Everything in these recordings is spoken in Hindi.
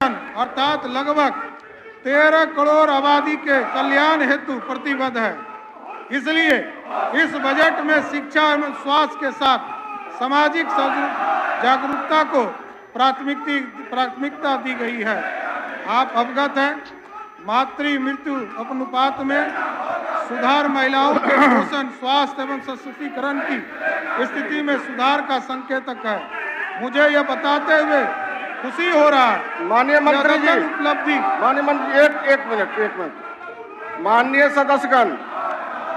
अर्थात लगभग 13 करोड़ आबादी के कल्याण हेतु प्रतिबद्ध है। इसलिए इस बजट में शिक्षा एवं स्वास्थ्य के साथ सामाजिक जागरूकता को प्राथमिकता दी गई है। आप अवगत हैं, मातृ मृत्यु अनुपात में सुधार महिलाओं के पोषण, स्वास्थ्य एवं सशक्तिकरण की स्थिति में सुधार का संकेतक है। मुझे यह बताते हुए खुशी हो रहा है माननीय मंत्री जी, उपलब्धि। माननीय मंत्री एक मिनट। माननीय सदस्यगण,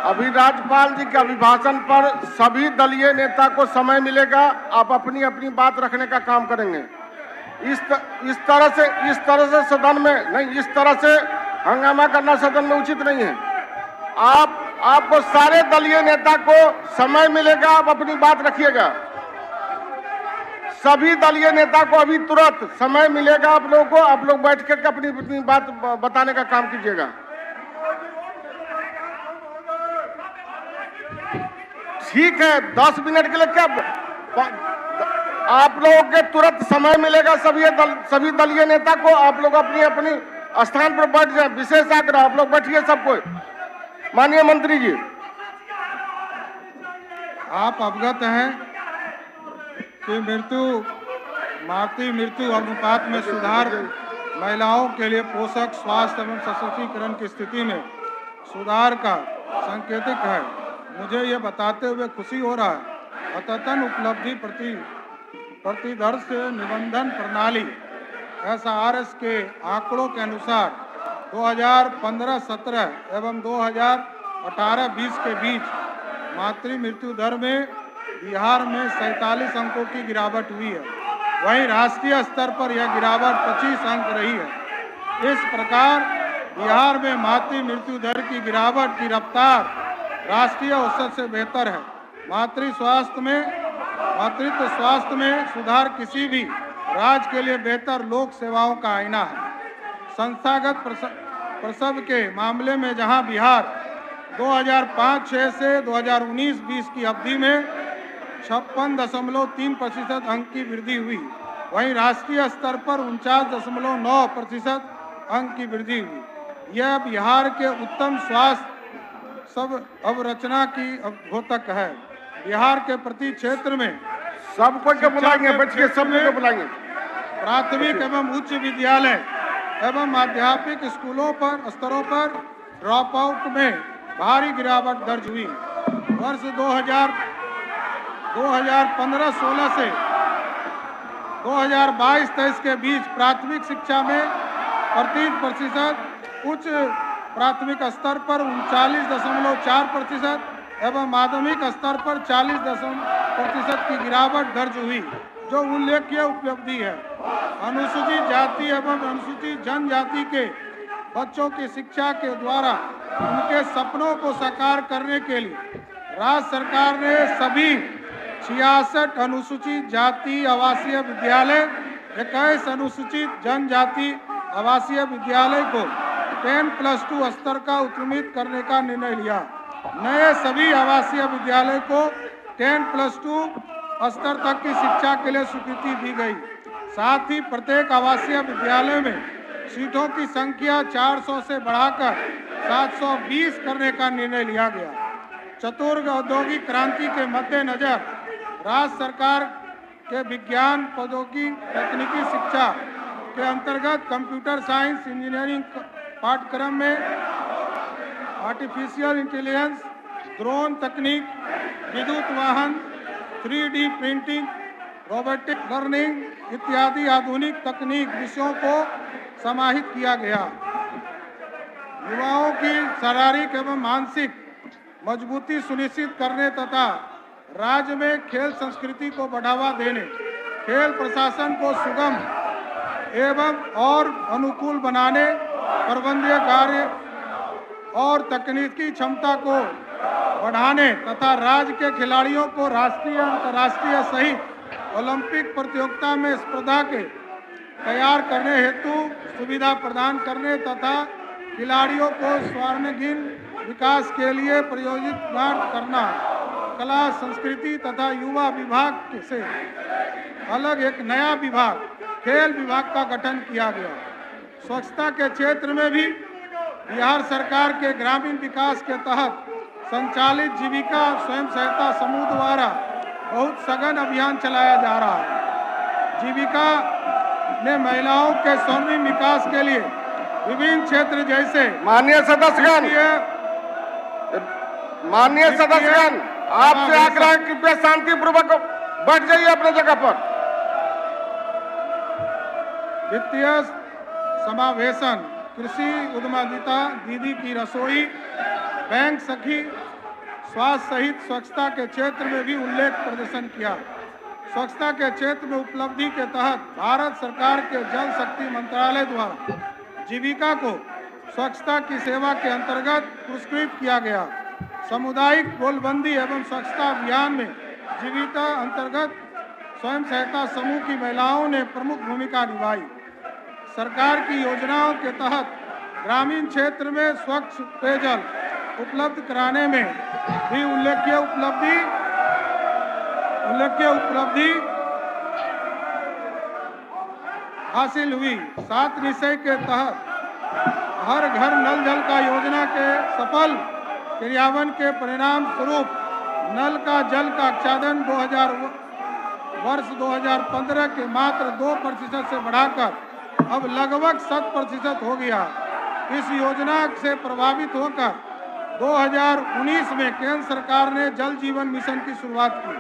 अभी राज्यपाल जी के अभिभाषण पर सभी दलीय नेता को समय मिलेगा। आप अपनी अपनी बात रखने का काम करेंगे। इस तरह से सदन में नहीं, इस तरह से हंगामा करना सदन में उचित नहीं है। आपको सारे दलीय नेता को समय मिलेगा, आप अपनी बात रखिएगा। सभी दलीय नेता को अभी तुरंत समय मिलेगा आप लोगों को। आप लोग बैठ करके अपनी अपनी बात बताने का काम कीजिएगा। ठीक है, 10 मिनट के लिए क्या आप लोगों के तुरंत समय मिलेगा। सभी दलीय नेता को आप लोग अपनी अपनी स्थान पर बैठ जाए। विशेष आग्रह, आप लोग बैठिए सब कोई। माननीय मंत्री जी, आप अवगत हैं कि मातृ मृत्यु अनुपात में सुधार महिलाओं के लिए पोषक, स्वास्थ्य एवं सशक्तिकरण की स्थिति में सुधार का संकेतक है। मुझे ये बताते हुए खुशी हो रहा है। अद्यतन उपलब्धि प्रतिदर्श निबंधन प्रणाली SRS के आंकड़ों के अनुसार 2015-17 एवं 2018-20 के बीच मातृ मृत्यु दर में बिहार में 47 अंकों की गिरावट हुई है। वहीं राष्ट्रीय स्तर पर यह गिरावट 25 अंक रही है। इस प्रकार बिहार में मातृ मृत्यु दर की गिरावट की रफ्तार राष्ट्रीय औसत से बेहतर है। मातृत्व स्वास्थ्य में सुधार किसी भी राज्य के लिए बेहतर लोक सेवाओं का आईना है। संस्थागत प्रसव के मामले में जहां बिहार 2005-06 से 2019-20 की अवधि में 56.3% अंक की वृद्धि हुई, वहीं राष्ट्रीय स्तर पर 49.9% अंक की वृद्धि हुई। यह बिहार के उत्तम स्वास्थ्य सब अवरचना की द्योतक है। बिहार के प्रति क्षेत्र में सबको क्या बुलाएंगे, बैठिए, सब को बुलाएंगे। प्राथमिक एवं उच्च विद्यालय एवं माध्यमिक स्तरों पर ड्रॉप आउट में भारी गिरावट दर्ज हुई। वर्ष 2015-16 से 2022-23 के बीच प्राथमिक शिक्षा में 38%, उच्च प्राथमिक स्तर पर 39.4% एवं माध्यमिक स्तर पर 40% की गिरावट दर्ज हुई, जो उल्लेखनीय उपलब्धि है। अनुसूचित जाति एवं अनुसूचित जनजाति के बच्चों की शिक्षा के द्वारा उनके सपनों को साकार करने के लिए राज्य सरकार ने सभी 66 अनुसूचित जाति आवासीय विद्यालय, 21 अनुसूचित जनजाति आवासीय विद्यालय को 10+2 स्तर का उत्क्रमित करने का निर्णय लिया। नए सभी आवासीय विद्यालय को 10+2 स्तर तक की शिक्षा के लिए स्वीकृति दी गई। साथ ही प्रत्येक आवासीय विद्यालय में सीटों की संख्या 400 से बढ़ाकर 720 करने का निर्णय लिया गया। चतुर्थ औद्योगिक क्रांति के मद्देनजर राज्य सरकार के विज्ञान प्रौद्योगिकी तकनीकी शिक्षा के अंतर्गत कंप्यूटर साइंस इंजीनियरिंग पाठ्यक्रम में आर्टिफिशियल इंटेलिजेंस, ड्रोन तकनीक, विद्युत वाहन, 3D प्रिंटिंग, रोबोटिक लर्निंग इत्यादि आधुनिक तकनीक विषयों को समाहित किया गया। युवाओं की शारीरिक एवं मानसिक मजबूती सुनिश्चित करने तथा राज्य में खेल संस्कृति को बढ़ावा देने, खेल प्रशासन को सुगम एवं और अनुकूल बनाने, प्रबंधकीय कार्य और तकनीकी क्षमता को बढ़ाने तथा राज्य के खिलाड़ियों को राष्ट्रीय, अंतर्राष्ट्रीय सहित ओलंपिक प्रतियोगिता में स्पर्धा के तैयार करने हेतु सुविधा प्रदान करने तथा खिलाड़ियों को स्वर्णिम विकास के लिए प्रायोजित करना। कला, संस्कृति तथा युवा विभाग से अलग एक नया विभाग खेल विभाग का गठन किया गया। स्वच्छता के क्षेत्र में भी बिहार सरकार के ग्रामीण विकास के तहत संचालित जीविका स्वयं सहायता समूह द्वारा बहुत सघन अभियान चलाया जा रहा है। जीविका ने महिलाओं के स्वर्णिम विकास के लिए विभिन्न क्षेत्र जैसे माननीय सदस्यगण, आपसे आग्रह है कृपया शांतिपूर्वक बैठ जाइए अपने जगह पर। वित्तीय समावेशन, कृषि उद्यमिता, दीदी की रसोई, बैंक सखी, स्वास्थ्य सहित स्वच्छता के क्षेत्र में भी उल्लेख प्रदर्शन किया। स्वच्छता के क्षेत्र में उपलब्धि के तहत भारत सरकार के जल शक्ति मंत्रालय द्वारा जीविका को स्वच्छता की सेवा के अंतर्गत पुरस्कृत किया गया। सामुदायिक गोलबंदी एवं स्वच्छता अभियान में जीविका अंतर्गत स्वयं सहायता समूह की महिलाओं ने प्रमुख भूमिका निभाई। सरकार की योजनाओं के तहत ग्रामीण क्षेत्र में स्वच्छ पेयजल उपलब्ध कराने में भी उल्लेखनीय उपलब्धि हासिल हुई। 7 निश्चय के तहत हर घर नल जल का योजना के सफल क्रियान्वयन के परिणाम स्वरूप नल का जल का आच्छादन वर्ष 2015 के मात्र 2% से बढ़ाकर अब लगभग 100% हो गया। इस योजना से प्रभावित होकर 2019 में केंद्र सरकार ने जल जीवन मिशन की शुरुआत की।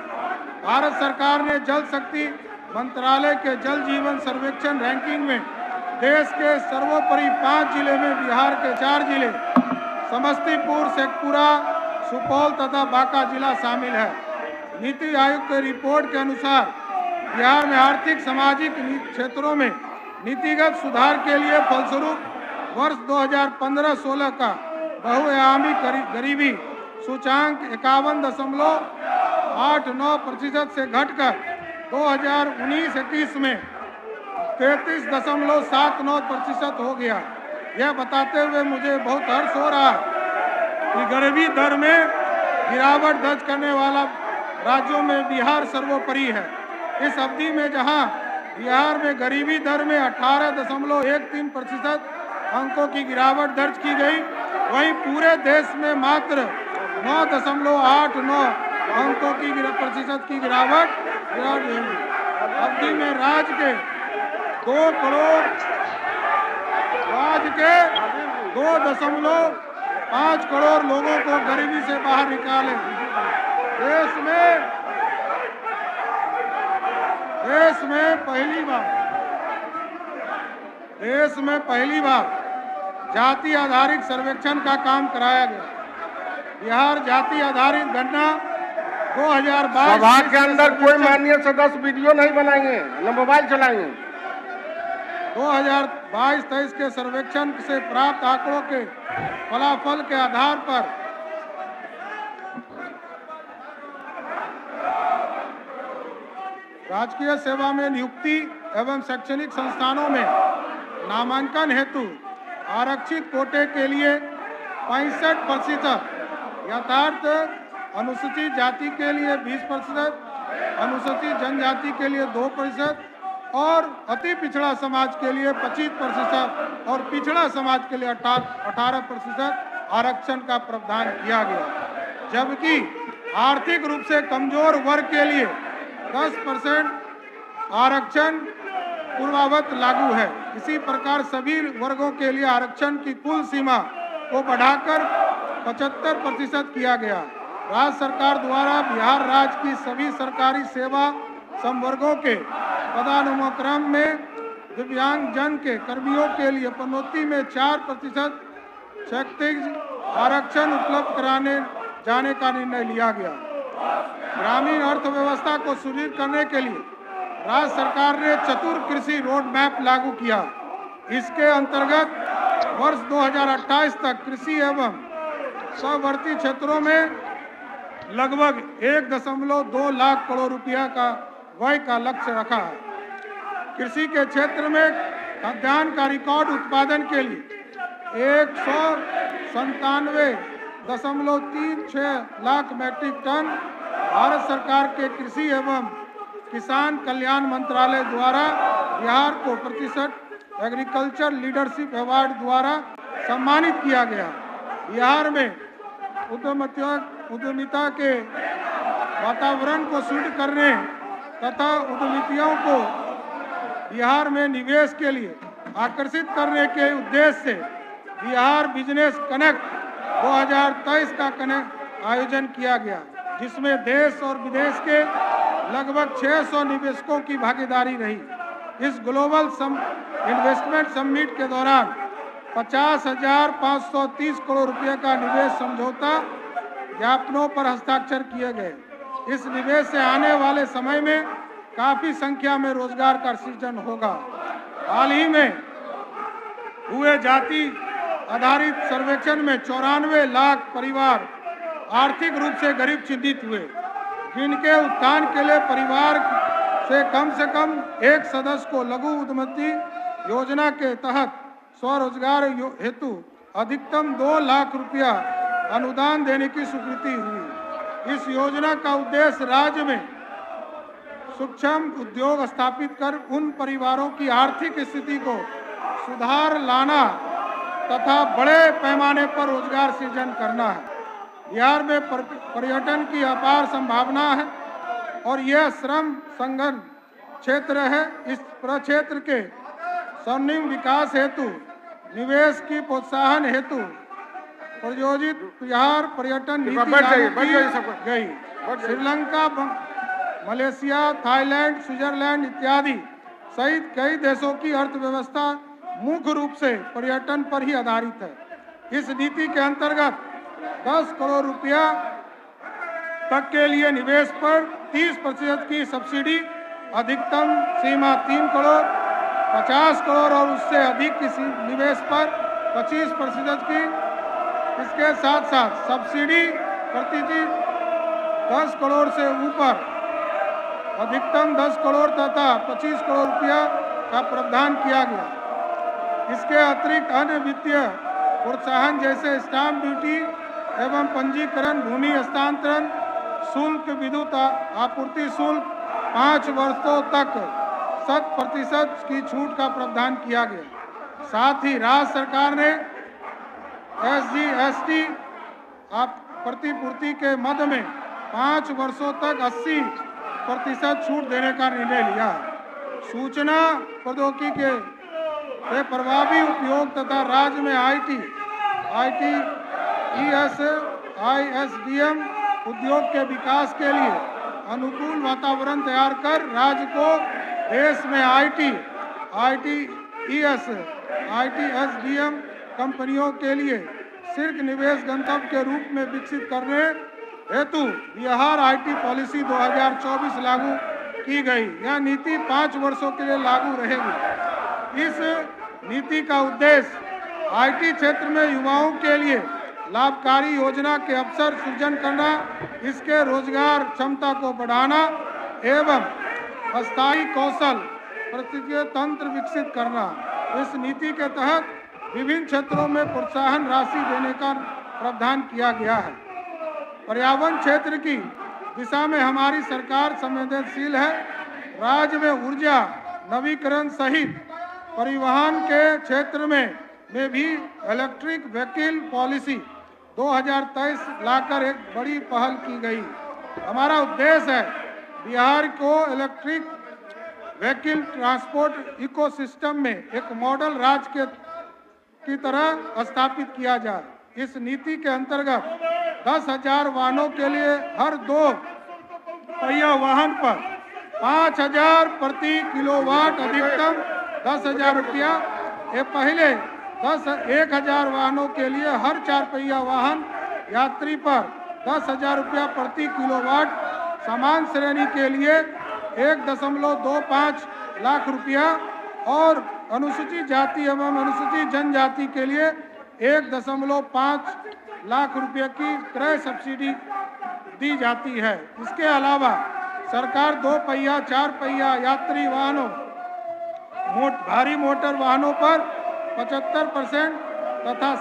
भारत सरकार ने जल शक्ति मंत्रालय के जल जीवन सर्वेक्षण रैंकिंग में देश के सर्वोपरि 5 जिले में बिहार के 4 जिले समस्तीपुर, शेखपुरा, सुपौल तथा बांका जिला शामिल है। नीति आयोग की रिपोर्ट के अनुसार बिहार में आर्थिक सामाजिक क्षेत्रों में नीतिगत सुधार के लिए फलस्वरूप वर्ष 2015-16 का बहुआयामी गरीबी सूचांक 51.89% से घटकर 2019-21 में 33.79% हो गया। यह बताते हुए मुझे बहुत हर्ष हो रहा है कि गरीबी दर में गिरावट दर्ज करने वाला राज्यों में बिहार सर्वोपरि है। इस अवधि में जहां बिहार में गरीबी दर में 18.13% अंकों की गिरावट दर्ज की गई, वहीं पूरे देश में मात्र 9.89 अंकों की प्रतिशत की गिरावट हुई। अवधि में राज्य के 2.5 करोड़ लोगों को गरीबी से बाहर निकाले। देश में पहली बार जाति आधारित सर्वेक्षण का काम कराया गया। बिहार जाति आधारित गणना 2022 सभा के अंदर कोई माननीय सदस्य वीडियो नहीं बनाएंगे, न मोबाइल चलाएंगे। 2022-23 के सर्वेक्षण से प्राप्त आंकड़ों के फलाफल के आधार पर राजकीय सेवा में नियुक्ति एवं शैक्षणिक संस्थानों में नामांकन हेतु आरक्षित कोटे के लिए 65%, यथार्थ अनुसूचित जाति के लिए 20%, अनुसूचित जनजाति के लिए 2% और अति पिछड़ा समाज के लिए 25% और पिछड़ा समाज के लिए 18% आरक्षण का प्रावधान किया गया। जबकि आर्थिक रूप से कमजोर वर्ग के लिए 10% आरक्षण पूर्वावत लागू है। इसी प्रकार सभी वर्गों के लिए आरक्षण की कुल सीमा को बढ़ाकर 75% किया गया। राज्य सरकार द्वारा बिहार राज्य की सभी सरकारी सेवा संवर्गों के पदानुक्रम में दिव्यांग जन के कर्मियों के लिए पदोन्नति में 4% शैक्षिक आरक्षण उपलब्ध कराने जाने का निर्णय लिया गया। ग्रामीण अर्थव्यवस्था को सुदृढ़ करने के लिए राज्य सरकार ने चतुर कृषि रोड मैप लागू किया। इसके अंतर्गत वर्ष 2028 तक कृषि एवं सवर्ती क्षेत्रों में लगभग 1.2 लाख करोड़ रुपया का व्यय का लक्ष्य रखा है। कृषि के क्षेत्र में खाद्यान्न का रिकॉर्ड उत्पादन के लिए 197.36 लाख मैट्रिक टन भारत सरकार के कृषि एवं किसान कल्याण मंत्रालय द्वारा बिहार को प्रतिष्ठित एग्रीकल्चर लीडरशिप अवार्ड द्वारा सम्मानित किया गया। बिहार में उद्यमिता के वातावरण को सुदृढ़ करने तथा उद्यमियों को बिहार में निवेश के लिए आकर्षित करने के उद्देश्य से बिहार बिजनेस कनेक्ट 2023 का आयोजन किया गया, जिसमें देश और विदेश के लगभग 600 निवेशकों की भागीदारी रही। इस ग्लोबल इन्वेस्टमेंट समिट के दौरान 50,530 करोड़ रुपए का निवेश समझौता ज्ञापनों पर हस्ताक्षर किए गए। इस निवेश से आने वाले समय में काफी संख्या में रोजगार का सृजन होगा। हाल ही में हुए जाति आधारित सर्वेक्षण में 94 लाख परिवार आर्थिक रूप से गरीब चिन्हित हुए, जिनके उत्थान के लिए परिवार से कम एक सदस्य को लघु उद्यमी योजना के तहत स्वरोजगार हेतु अधिकतम 2 लाख रुपया अनुदान देने की स्वीकृति हुई। इस योजना का उद्देश्य राज्य में सूक्ष्म उद्योग स्थापित कर उन परिवारों की आर्थिक स्थिति को सुधार लाना तथा बड़े पैमाने पर रोजगार सृजन करना है। बिहार में पर्यटन की अपार संभावना है और यह श्रम संगम क्षेत्र है। इस प्रक्षेत्र के स्वर्णिम विकास हेतु निवेश की प्रोत्साहन हेतु प्रायोजित बिहार पर्यटन नीति लागू की गई। श्रीलंका, मलेशिया, थाईलैंड, स्विट्जरलैंड इत्यादि सहित कई देशों की अर्थव्यवस्था मुख्य रूप से पर्यटन पर ही आधारित है। इस नीति के अंतर्गत 10 करोड़ रुपया तक के लिए निवेश पर 30% की सब्सिडी, अधिकतम सीमा 3 करोड़, 50 करोड़ और उससे अधिक की निवेश पर 25% की। इसके साथ साथ सब्सिडी प्रति 10 करोड़ से ऊपर अधिकतम 10 करोड़ तथा 25 करोड़ रुपया का प्रावधान किया गया। इसके अतिरिक्त अन्य वित्तीय प्रोत्साहन जैसे स्टाम्प ड्यूटी एवं पंजीकरण, भूमि हस्तांतरण शुल्क, विद्युत आपूर्ति शुल्क 5 वर्षों तक 100% की छूट का प्रावधान किया गया। साथ ही राज्य सरकार ने SGST प्रतिपूर्ति के मद में 5 वर्षों तक 80% छूट देने का निर्णय लिया। सूचना प्रौद्योगिकी के प्रभावी उपयोग तथा राज्य में ISDM उद्योग के विकास के लिए अनुकूल वातावरण तैयार कर राज्य को देश में ITSDM कंपनियों के लिए शीर्ष निवेश गंतव्य के रूप में विकसित करने हेतु बिहार IT पॉलिसी 2024 लागू की गई। यह नीति 5 वर्षों के लिए लागू रहेगी। इस नीति का उद्देश्य IT क्षेत्र में युवाओं के लिए लाभकारी योजना के अवसर सृजन करना, इसके रोजगार क्षमता को बढ़ाना एवं अस्थायी कौशल प्रतिक्रिया तंत्र विकसित करना। इस नीति के तहत विभिन्न क्षेत्रों में प्रोत्साहन राशि देने का प्रावधान किया गया है। पर्यावरण क्षेत्र की दिशा में हमारी सरकार संवेदनशील है। राज्य में ऊर्जा नवीकरण सहित परिवहन के क्षेत्र में भी इलेक्ट्रिक व्हीकल पॉलिसी 2023 लाकर एक बड़ी पहल की गई। हमारा उद्देश्य है बिहार को इलेक्ट्रिक व्हीकल ट्रांसपोर्ट इकोसिस्टम में एक मॉडल राज्य की तरह स्थापित किया जाए। इस नीति के अंतर्गत 10,000 वाहनों के लिए हर 2 पहिया वाहन पर 5,000 प्रति किलोवाट, अधिकतम 10,000 रुपया। ये पहले 1,000 वाहनों के लिए हर 4 पहिया वाहन यात्री पर 10,000 रुपया प्रति किलोवाट, समान श्रेणी के लिए 1.25 लाख रुपया और अनुसूचित जाति एवं अनुसूचित जनजाति के लिए 1.5 लाख रुपये की क्रय सब्सिडी दी जाती है। इसके अलावा सरकार 2 पहिया 4 पहिया यात्री वाहनों, भारी मोटर वाहनों पर 75% तथा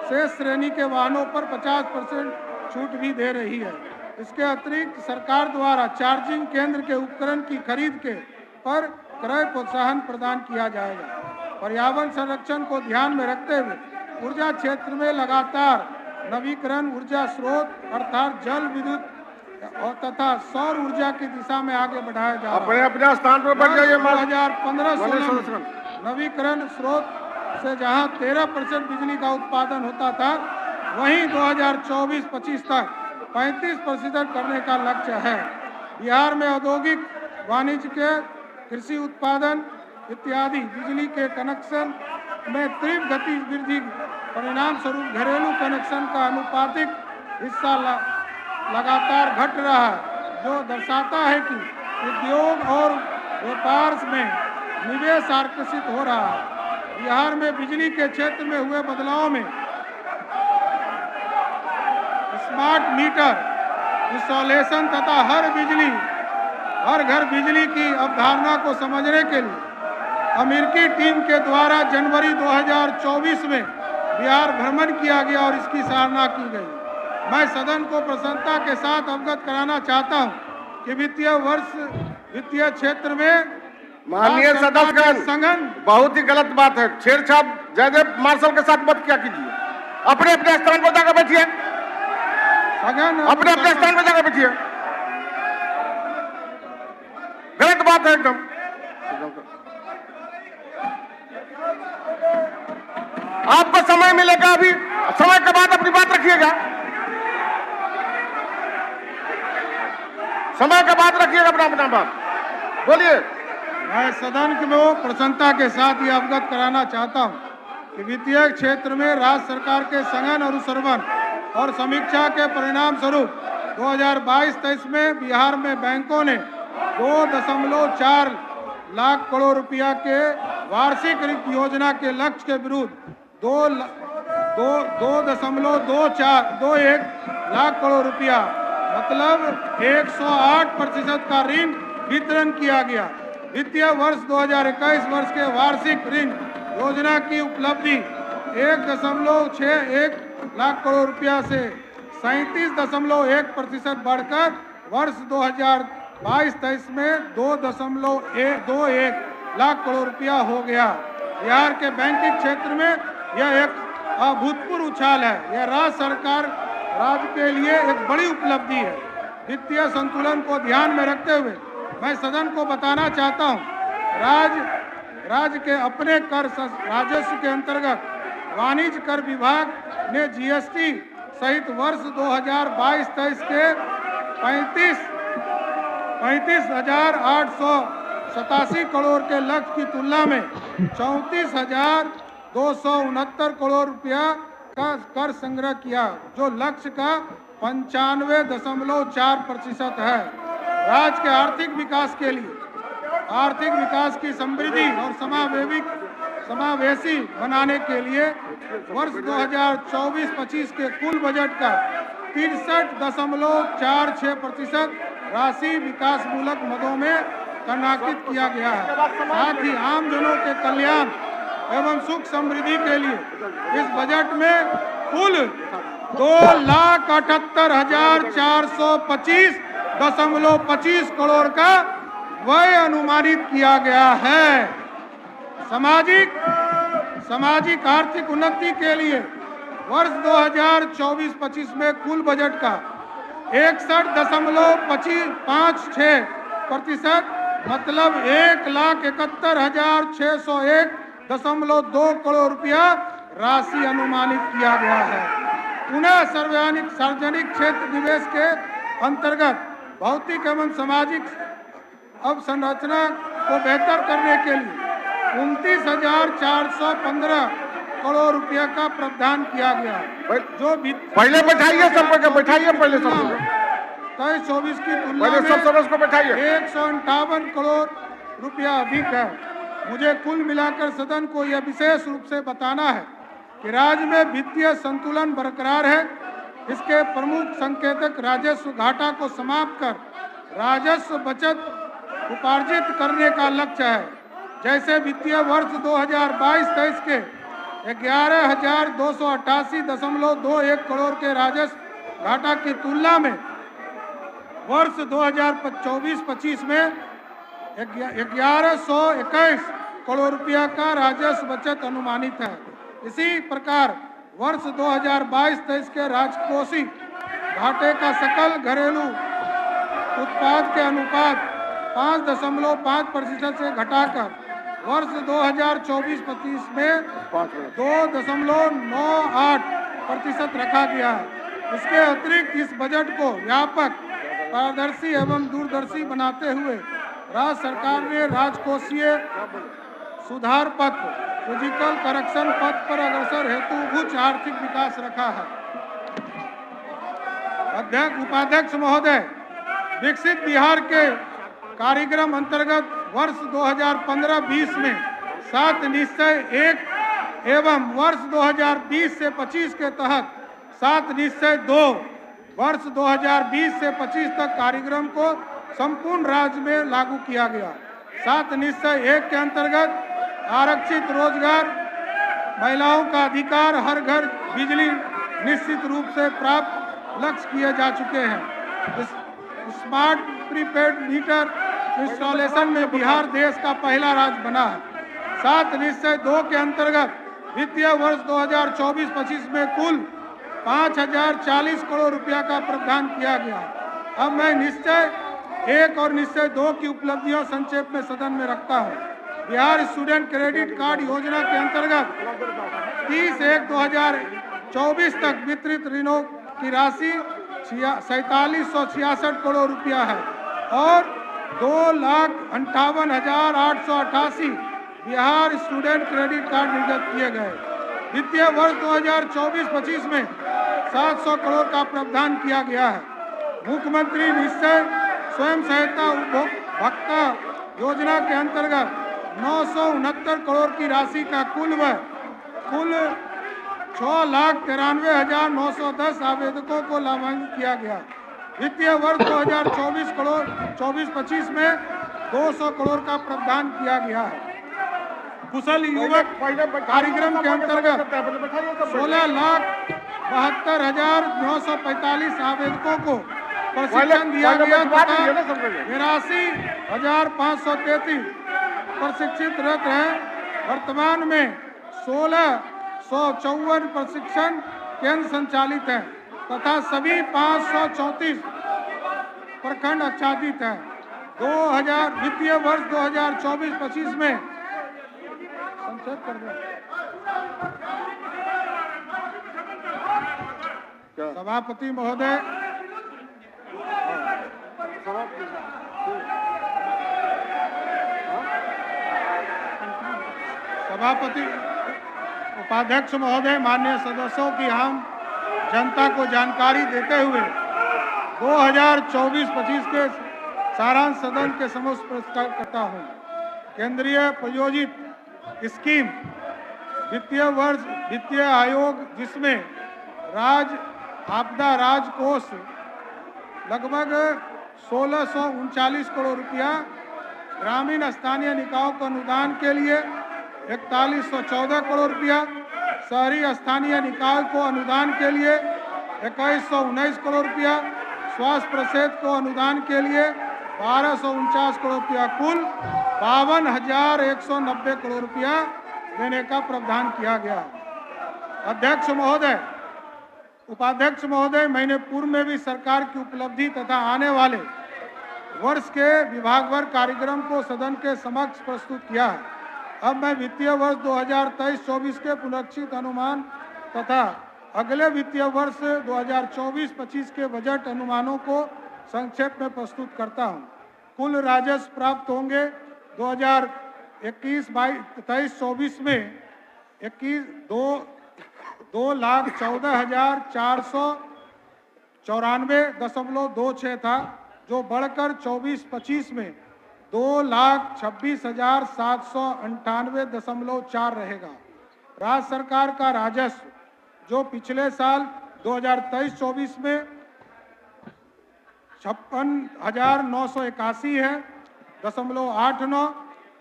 शेष श्रेणी के वाहनों पर 50% छूट भी दे रही है। इसके अतिरिक्त सरकार द्वारा चार्जिंग केंद्र के उपकरण की खरीद के पर क्रय प्रोत्साहन प्रदान किया जाएगा। पर्यावरण संरक्षण को ध्यान में रखते हुए ऊर्जा क्षेत्र में लगातार नवीकरण ऊर्जा स्रोत अर्थात जल, विद्युत और तथा सौर ऊर्जा की दिशा में आगे बढ़ाया जा रहा है। अपने अपने स्थान पर बैठ जाइए। 2015-16 नवीकरण स्रोत से जहां 13% बिजली का उत्पादन होता था, वहीं 2024-25 तक 35% करने का लक्ष्य है। बिहार में औद्योगिक, वाणिज्य के, कृषि उत्पादन इत्यादि बिजली के कनेक्शन में तीव्र गति वृद्धि परिणाम स्वरूप घरेलू कनेक्शन का अनुपातिक हिस्सा लगातार घट रहा है, जो दर्शाता है कि उद्योग और व्यापार में निवेश आकर्षित हो रहा है। बिहार में बिजली के क्षेत्र में हुए बदलाव में स्मार्ट मीटर इंस्टॉलेशन तथा हर घर बिजली की अवधारणा को समझने के लिए अमेरिकी टीम के द्वारा जनवरी 2024 में बिहार भ्रमण किया गया और इसकी सराहना की गई। मैं सदन को प्रसन्नता के साथ अवगत कराना चाहता हूं कि वित्तीय क्षेत्र में माननीय सदस्यगण, बहुत ही गलत बात है। छेड़छाड़ जयदेव मार्शल के साथ मत क्या कीजिए। अपने अपने स्थान पर जाकर बैठिए। अपने अपने स्थान पर जाकर बैठिए। गलत बात है एकदम। आपको समय मिलेगा, अभी समय के बाद अपनी बात रखिएगा। समय के बाद रखिएगा अपना बात। बोलिए। मैं सदन में प्रसन्नता के साथ ये अवगत कराना चाहता हूं कि वित्तीय क्षेत्र में राज्य सरकार के सघन अनुश्रवण और समीक्षा के परिणाम स्वरूप 2022-23 में बिहार में बैंकों ने 2.4 लाख करोड़ रुपया के वार्षिक ऋण योजना के लक्ष्य के विरुद्ध 2.21 लाख करोड़ रुपया मतलब 108% का ऋण वितरण किया गया। वित्तीय वर्ष 2021 वर्ष के वार्षिक ऋण योजना की उपलब्धि 1.61 लाख करोड़ रुपया से 37.1% बढ़कर वर्ष 2022-23 में 2.21 लाख करोड़ रुपया हो गया। बिहार के बैंकिंग क्षेत्र में यह एक अभूतपूर्व उछाल है। यह राज्य के लिए एक बड़ी उपलब्धि है। वित्तीय संतुलन को ध्यान में रखते हुए मैं सदन को बताना चाहता हूं, राज्य के अपने कर राजस्व के अंतर्गत वाणिज्य कर विभाग ने जीएसटी सहित वर्ष 2022-23 के 35,887 करोड़ के लक्ष्य की तुलना में 34,269 करोड़ रुपया का कर संग्रह किया, जो लक्ष्य का 95.4% है। राज्य के आर्थिक विकास की समृद्धि और समावेशी बनाने के लिए वर्ष 2024-25 के कुल बजट का 63.46% राशि विकासमूलक मदों में नामांकित किया गया है। साथ ही आमजनों के कल्याण एवं सुख समृद्धि के लिए इस बजट में कुल 2,78,425.25 करोड़ का व्यय अनुमानित किया गया है। सामाजिक आर्थिक उन्नति के लिए वर्ष 2024-25 में कुल बजट का 61.56% मतलब 1,71,601.2 करोड़ रुपया राशि अनुमानित किया गया है। पुनः सार्वजनिक क्षेत्र निवेश के अंतर्गत भौतिक एवं सामाजिक अवसंरचना को बेहतर करने के लिए 29,415 करोड़ रुपया का प्रावधान किया गया, जो पहले बैठाइए सबको, बैठाइए पहले सबको। 23-24 की तुलना में 158 करोड़ रुपया अधिक है। मुझे कुल मिलाकर सदन को यह विशेष रूप से बताना है कि राज्य में वित्तीय संतुलन बरकरार है। इसके प्रमुख संकेतक राजस्व घाटा को समाप्त कर राजस्व बचत उपार्जित करने का लक्ष्य है। जैसे वित्तीय वर्ष 2022-23 के 11,288.21 करोड़ के राजस्व घाटा की तुलना में वर्ष 2024-25 में 1121 करोड़ रुपया का राजस्व बचत अनुमानित है। इसी प्रकार वर्ष 2022-23 के राजकोषीय घाटे का सकल घरेलू उत्पाद के अनुपात 5.5% से घटाकर वर्ष 2024-25 में 2.98% रखा गया है। इसके अतिरिक्त इस बजट को व्यापक, पारदर्शी एवं दूरदर्शी बनाते हुए राज्य सरकार ने राजकोषीय सुधार पथ, फिजिकल करेक्शन पथ पर अग्रसर हेतु उच्च आर्थिक विकास रखा है। अध्यक्ष उपाध्यक्ष महोदय, विकसित बिहार के कार्यक्रम अंतर्गत वर्ष 2015-20 में 7 निश्चय 1 एवं वर्ष 2020 से 25 के तहत 7 निश्चय 2 वर्ष 2020 से 25 तक कार्यक्रम को संपूर्ण राज्य में लागू किया गया। 7 निश्चय 1 के अंतर्गत आरक्षित रोजगार, महिलाओं का अधिकार, हर घर बिजली निश्चित रूप से प्राप्त लक्ष्य किए जा चुके हैं। स्मार्ट प्रीपेड मीटर इंस्टॉलेशन में बिहार देश का पहला राज्य बना है। 7 निश्चय 2 के अंतर्गत वित्तीय वर्ष 2024-25 में कुल 5040 करोड़ रुपया का प्रावधान किया गया। अब मैं निश्चय 1 और निश्चय 2 की उपलब्धियों संक्षेप में सदन में रखता हूँ। बिहार स्टूडेंट क्रेडिट कार्ड योजना के अंतर्गत 30/1/2024 तक वितरित ऋणों की राशि 4766 करोड़ रुपया है और 2,58,888 बिहार स्टूडेंट क्रेडिट कार्ड निर्गत किए गए। वित्तीय वर्ष 2024-25 में 700 करोड़ का प्रावधान किया गया है। मुख्यमंत्री निश्चय स्वयं सहायता उपभोक्ता योजना के अंतर्गत 969 करोड़ की राशि का कुल 6,93,910 आवेदकों को लाभान्वित किया गया। वित्तीय वर्ष 2024-25 में 200 करोड़ का प्रावधान किया गया है। कुशल युवक कार्यक्रम के अंतर्गत 16,72,945 आवेदकों को प्रशिक्षण दिया गया तथा 82,533 प्रशिक्षितरत हैं। वर्तमान में 1654 प्रशिक्षण केंद्र संचालित हैं तथा सभी 534 प्रखंड आच्छादित हैं। 2000 वित्तीय वर्ष 2024-25 में संक्षेप कर दें। सभापति महोदय, सभापति उपाध्यक्ष महोदय, माननीय सदस्यों की हम जनता को जानकारी देते हुए 2024-25 के सारांश सदन के समक्ष प्रस्तुत करता हूँ। केंद्रीय प्रायोजित स्कीम वित्तीय वर्ष वित्तीय आयोग, जिसमें राज्य आपदा राज कोष लगभग 1639 करोड़ रुपया, ग्रामीण स्थानीय निकायों को अनुदान के लिए 4114 करोड़ रुपया, शहरी स्थानीय निकाय को अनुदान के लिए 2119 करोड़ रुपया, स्वास्थ्य परिषद को अनुदान के लिए 1249 करोड़ रुपया, कुल 52,190 करोड़ रुपया देने का प्रावधान किया गया। अध्यक्ष महोदय, उपाध्यक्ष महोदय, मैंने पूर्व में भी सरकार की उपलब्धि तथा आने वाले वर्ष के विभागवार कार्यक्रम को सदन के समक्ष प्रस्तुत किया है। अब मैं वित्तीय वर्ष 2023-24 के पुनरीक्षित अनुमान तथा अगले वित्तीय वर्ष 2024-25 के बजट अनुमानों को संक्षेप में प्रस्तुत करता हूं। कुल राजस्व प्राप्त होंगे 2021-23-24 में 2,14,494.26 था, जो बढ़कर 24-25 में 2,26,798.4 रहेगा। राज्य सरकार का राजस्व जो पिछले साल 2023-24 में 56,981 है 0.89,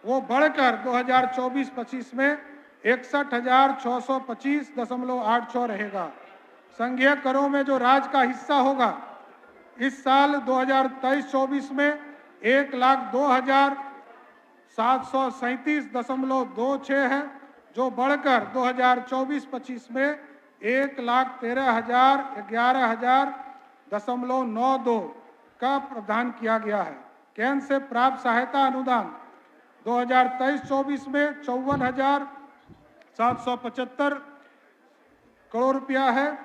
वो बढ़कर 2024-25 में 61,625.86 रहेगा। संघीय करों में जो राज्य का हिस्सा होगा इस साल 2023-24 में 1,02,000 737.26 है, जो बढ़कर 2024-25 में 1,13,011,092 का प्रावधान किया गया है। केंद्र से प्राप्त सहायता अनुदान 2023-24 में 54,775 करोड़ रुपया है,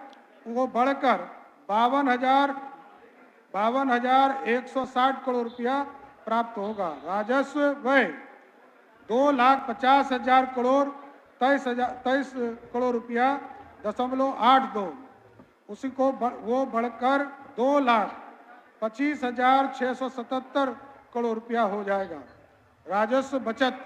वो बढ़कर 52,160 करोड़ रुपया प्राप्त होगा। राजस्व व्यय 2,50,000 करोड़ 23 करोड़ रुपया 0.82, उसी को वो बढ़कर 2,25,677 करोड़ रुपया हो जाएगा। राजस्व बचत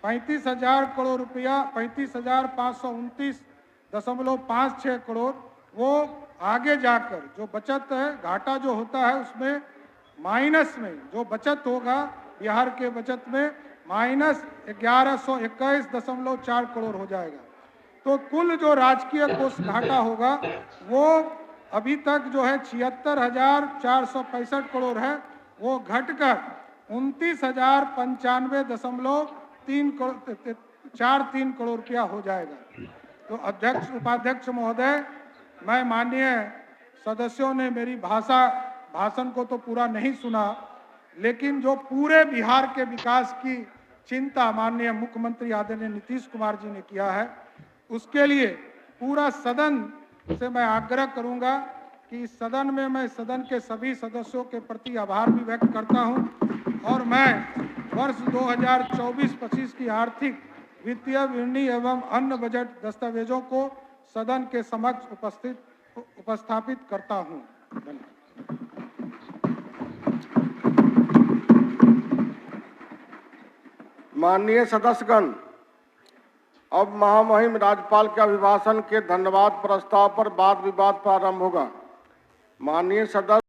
35,000 करोड़ रुपया 35,529.56 करोड़, वो आगे जाकर जो बचत है, घाटा जो होता है उसमें माइनस में जो बचत होगा बिहार के बचत में -1121.4 करोड़ हो जाएगा। तो कुल जो राजकीय कोष घाटा होगा वो अभी तक जो है 76,465 करोड़ है, वो घटकर 29,095.43 करोड़ रुपया हो जाएगा। तो अध्यक्ष उपाध्यक्ष महोदय, मैं माननीय सदस्यों ने मेरी भाषण को तो पूरा नहीं सुना, लेकिन जो पूरे बिहार के विकास की चिंता माननीय मुख्यमंत्री आदरणीय नीतीश कुमार जी ने किया है, उसके लिए पूरा सदन से मैं आग्रह करूंगा कि इस सदन में मैं सदन के सभी सदस्यों के प्रति आभार भी व्यक्त करता हूं, और मैं वर्ष 2024-25 की आर्थिक वित्तीय विवरणी एवं अन्य बजट दस्तावेजों को सदन के समक्ष उपस्थापित करता हूं। धन्यवाद। माननीय सदस्यगण, अब महामहिम राज्यपाल के अभिभाषण के धन्यवाद प्रस्ताव पर वाद विवाद प्रारंभ होगा। माननीय सदस्य